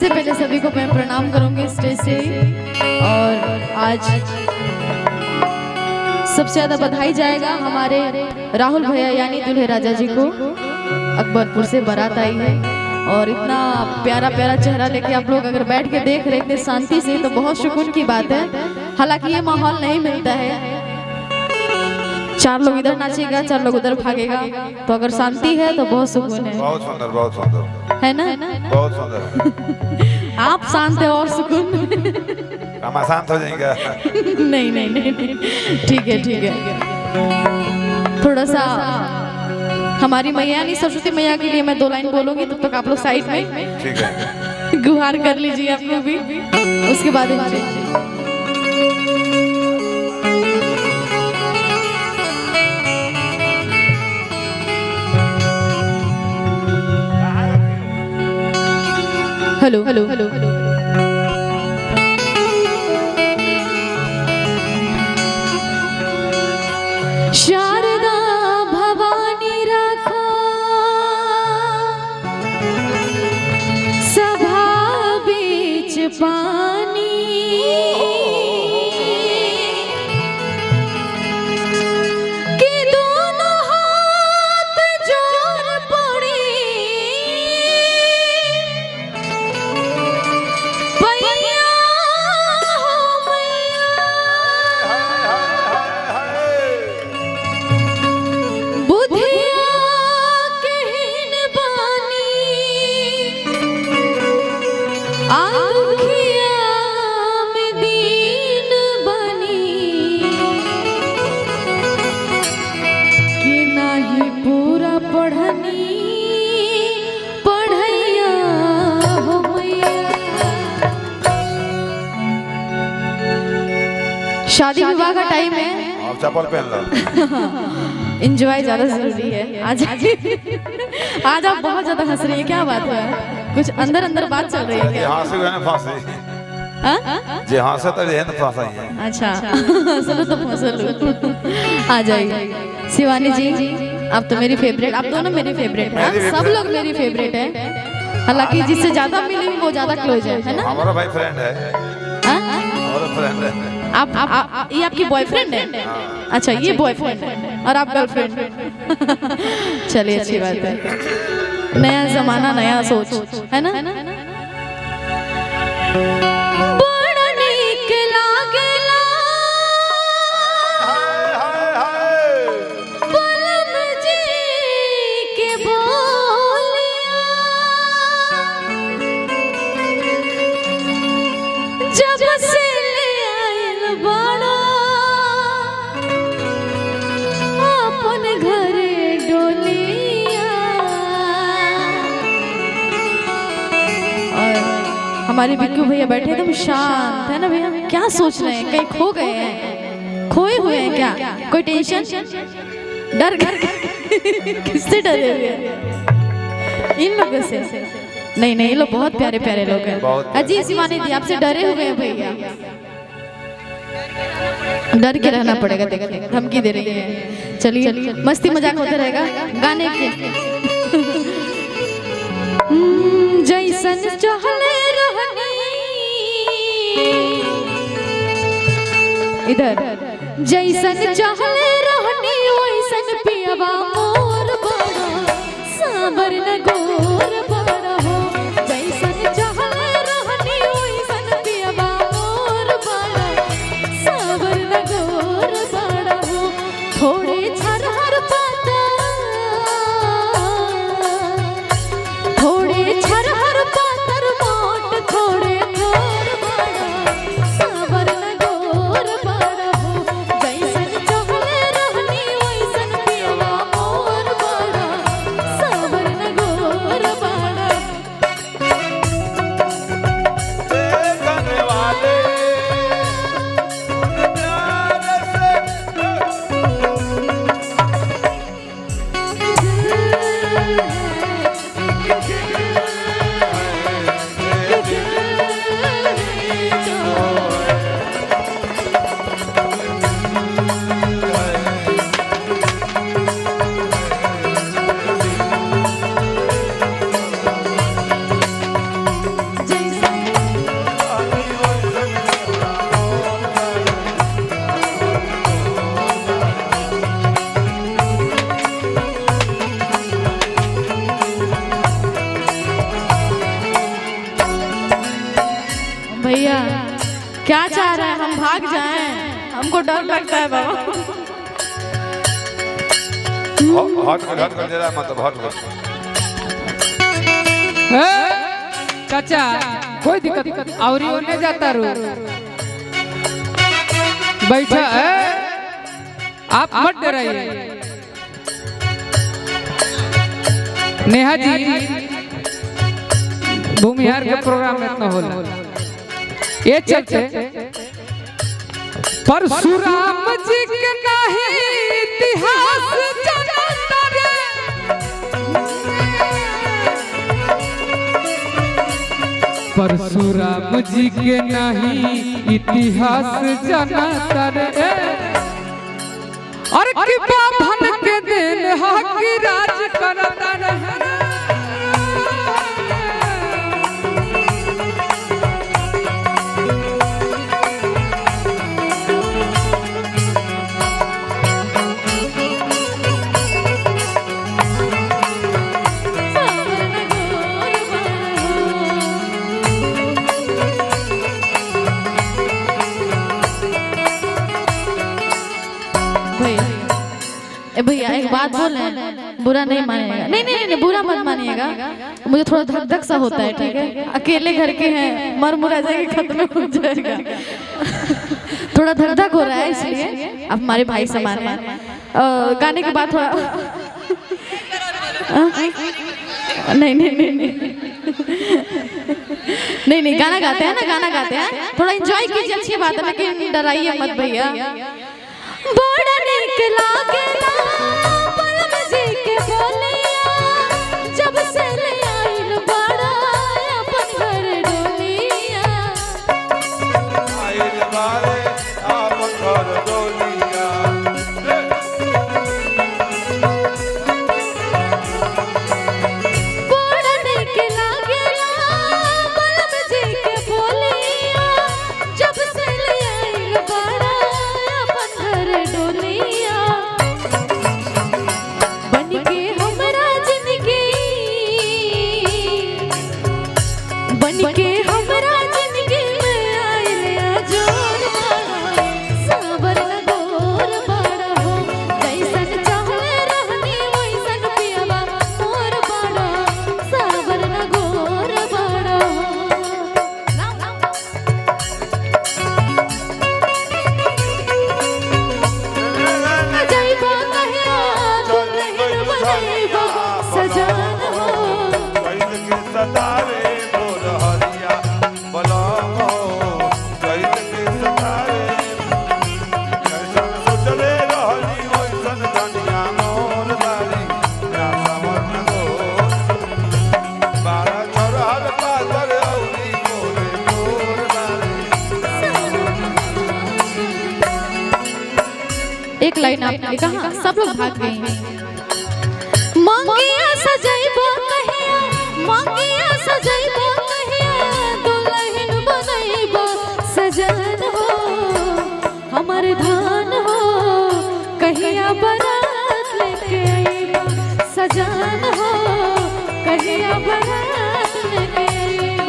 सबसे पहले सभी को मैं प्रणाम करूंगी स्टेज से। और आज सबसे ज्यादा बधाई जाएगा हमारे राहुल भैया यानी दूल्हे राजा जी को। अकबरपुर से बारात आई है और इतना प्यारा प्यारा चेहरा लेके आप लोग अगर बैठ के देख रहे इतने शांति से तो बहुत सुकून की बात है। हालांकि ये माहौल नहीं मिलता है, चार लोग इधर नाचेगा चार लोग उधर भागेगा, तो अगर शांति है तो बहुत सुकून है। बहुत सुंदर है ना? बहुत सुंदर। आप शांत है और सुकून हम शांत हो जाएंगे। नहीं नहीं नहीं, ठीक है। थोड़ा सा हमारी मैया नहीं सरस्वती मैया के लिए मैं 2 लाइन बोलूंगी, तब तक आप लोग साइड में ठीक है गुहार कर लीजिए आप लोग भी, उसके बाद hello hello hello Sharda Bhavani राखो सभा बीच पानी, कि दोनों हाथ जोड़ पड़ी शादी विवाह का टाइम है, आप चप्पल पहन लो। एंजॉय ज्यादा जरूरी है। आज आज आप बहुत ज्यादा हंस रही हैं, क्या बात है? कुछ अंदर अंदर बात चल रही है क्या? हाँ से ना फांसी जी, हाँ से तो ये ना फांसा ही है। अच्छा चलो तो फंसलो। आ जाइए शिवानी जी, आप तो मेरी फेवरेट, आप दोनों मेरी फेवरेट हैं, सब लोग मेरी फेवरेट है। हालांकि जिससे ज्यादा मिली वो ज्यादा क्लोज है ना? हमारा भाई फ्रेंड है, हमारा फ्रेंड है। आप ये आपकी बॉयफ्रेंड है? अच्छा ये बॉयफ्रेंड है और आप गर्लफ्रेंड। चलिए अच्छी बात है, नया जमाना नया सोच है ना? बड़ा नीक लागेला बलम जी के बोलिया, जब से हमारे बिक्कू भैया बैठे एकदम शांत है ना भैया, क्या सोच रहे हैं? कहीं खो गए हैं, खोए हुए हैं क्या? कोई टेंशन डर किससे डरे हुए हैं? इन लोगों से? नहीं नहीं, ये लोग बहुत प्यारे प्यारे लोग हैं। अजी शिवानी दी आपसे डरे हुए हैं भैया, डर के रहना पड़ेगा। देखिए धमकी दे रही है। चलिए मस्ती मजाक होता रहेगा गाने के। जैसन चहले इधर, जैसन चहले रहनी वैसन पियवा मोर बड़ा साबर न गोर बड़ा हो। जैसन चहले रहनी वैसन पियवा मोर बड़ा साबर न गोर बड़ा हो। थोड़े छरहर पाता, थोड़े छरहर पातर मोट, थोड़े गोर बड़ा साबर न गोर बड़ा हो। जैसन चहले रहनी वैसन पियवा मोर बड़ा साबर न गोर भैया क्या चाह रहे हैं, हम भाग जाएं? हमको डर लगता है बाबा। हट कर दे रहा है मतलब हट कर। चाचा कोई दिक्कत और होने जाता रू बैठा आप मत डराइए। नेहा जी भूमिहार के प्रोग्राम में इतना होला ये चलते परशुराम जी के नहीं इतिहास जानता रे। परशुराम जी के नहीं इतिहास जानता रे। और कि बाभन के दिन हा कि राज करता रे। भैया एक बात बोले, बुरा नहीं मानिएगा। नहीं नहीं नहीं बुरा मत मानिएगा, मुझे थोड़ा धक धक सा होता है, ठीक है? अकेले घर के हैं, मर मुरा जाएगी, खत्म हो जाएगा। थोड़ा धक धक हो रहा है, इसलिए आप हमारे भाई समान हैं। गाने के बाद थोड़ा नहीं नहीं नहीं नहीं नहीं गाना गाते हैं ना, गाना गाते हैं, थोड़ा एंजॉय कीजिए, अच्छी बात है, लेकिन डराइए मत भैया। बड़ा नीक लागेला परम जी के बोलिया, जब से ले आइल बड़ा अपन घर डोलिया। आइल बारे अपन घर डोलिया। बड़ा नीक लागेला परम जी के बोलिया, जब से ले आइल बड़ा अपन घर डोलिया। बन के हमरा जिंदगी, बन के हमरा जिंदगी में आइल अजोर बड़ा, सावर गोर बड़ा हो, जैसन चाहे रहनी वैसन पियवा मोर बड़ा, सावर गोर बड़ा हो। जइबा कहिया दुल्हन बनइबा सजान हो, कैद के सतावे बोल हरिया बलम हो। कैद के सतावे कैसन सोचले रहली वैसन धनिया मोर दारी ना समझ गो। बारह छोरहर पातर औरी मोरे मोर दारी। एक लाइन आपने कहा, सब लोग भाग गए। मांगिया सजइबो कहिया, मांगिया सजइबो कहिया, दुल्हन बनइबो सजन हो, हमर धान हो, कहिया बारात लेके आइबो सजन हो, कहिया बारात लेके आइबो।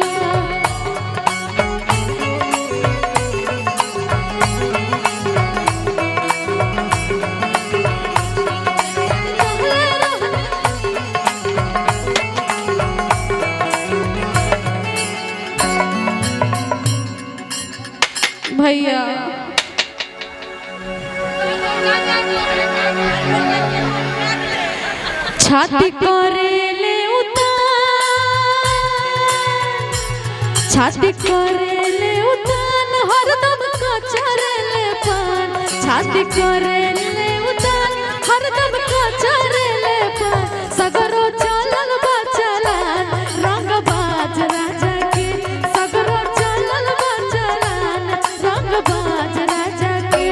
भैया छाती करेले उतान, छाती करेले उतान, हरदम कचरेले पान, छाती करेले उतान, हरदम कचरेले पान, सगरो चलल बा चलान, रंग बाज राजा के, सगरो चलल बा चलान, रंग बाज राजा के।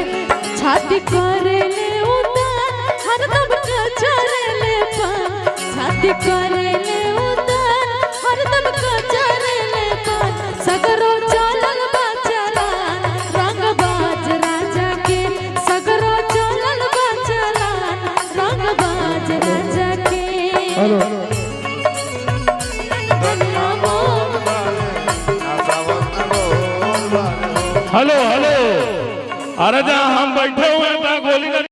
छाती करेले उतान, हरदम कचरेले पान, छाती करेले उतान, हरदम कचरेले पान, सगरो चलल बा चलान, रंग बाज राजा के, सगरो चलल बा चलान, रंग बाज राजा के। धनिया मोर दारी ना समझ गो। हेलो हेलो, अरे जहाँ हम बैठे हुए हैं गोली